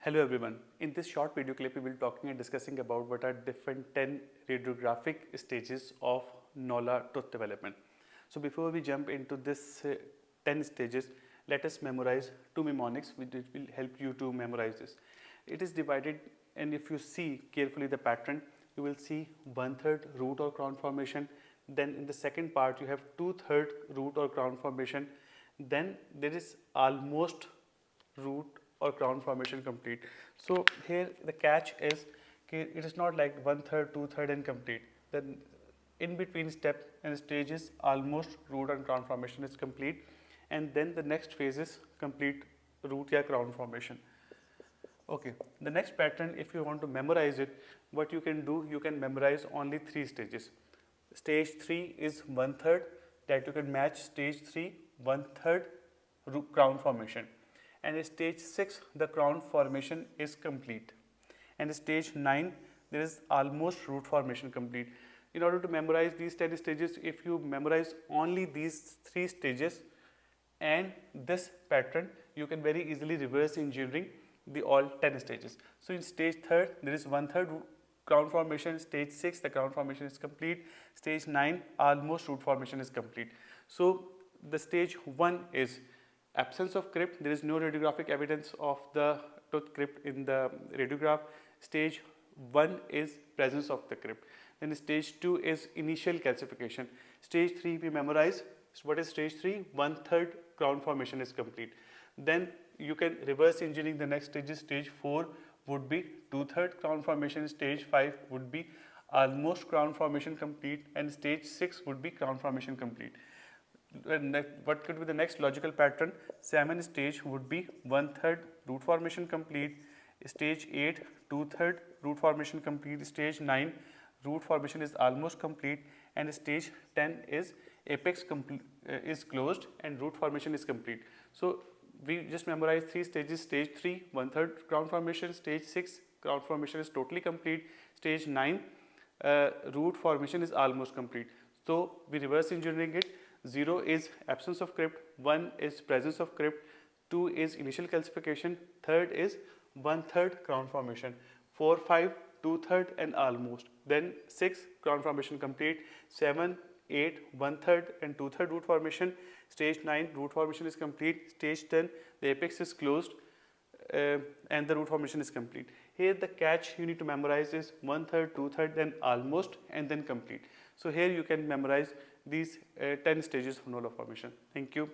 Hello everyone. In this short video clip, we will be talking and discussing about what are different 10 radiographic stages of Nolla tooth development. So before we jump into this 10 stages, let us memorize two mnemonics which will help you to memorize this. It is divided, and if you see carefully the pattern, you will see 1/3 root or crown formation. Then in the second part, you have 2/3 root or crown formation. Then there is almost root or crown formation complete. So here the catch is it is not like 1/3, 2/3 and complete. Then in between step and stage is almost root and crown formation is complete, and then the next phase is complete root or crown formation. Okay, the next pattern, if you want to memorize it, what you can do, you can memorize only 3 stages. Stage 3 is 1/3, that you can match stage 3 1/3 crown formation. And in stage 6, the crown formation is complete. And in stage 9, there is almost root formation complete. In order to memorize these 10 stages, if you memorize only these 3 stages and this pattern, you can very easily reverse engineering the all 10 stages. So in stage 3, there is 1/3 crown formation. Stage 6, the crown formation is complete. Stage 9, almost root formation is complete. So the stage 1 is absence of crypt. There is no radiographic evidence of the tooth crypt in the radiograph. Stage 1 is presence of the crypt. Then stage 2 is initial calcification. Stage 3 we memorize. What is stage 3? 1/3 crown formation is complete. Then you can reverse engineering the next stages. Stage 4 would be 2/3 crown formation. Stage 5 would be almost crown formation complete, and stage 6 would be crown formation complete. What could be the next logical pattern? 7 stage would be 1/3 root formation complete. Stage 8, 2/3 root formation complete. Stage 9, root formation is almost complete, and stage 10 is apex is closed and root formation is complete. So we just memorize 3 stages. Stage 3, 1/3 crown formation. Stage 6, crown formation is totally complete. Stage 9, root formation is almost complete. So we reverse engineering it. 0 is absence of crypt, 1 is presence of crypt, 2 is initial calcification, 3rd is 1/3 crown formation, 4, 5, 2/3 and almost. Then 6, crown formation complete. 7, 8, 1/3 and 2/3 root formation. Stage 9, root formation is complete. Stage 10, the apex is closed and the root formation is complete. Here the catch you need to memorize is 1/3, 2/3 then almost and then complete. So here you can memorize these 10 stages of Nolla formation. Thank you.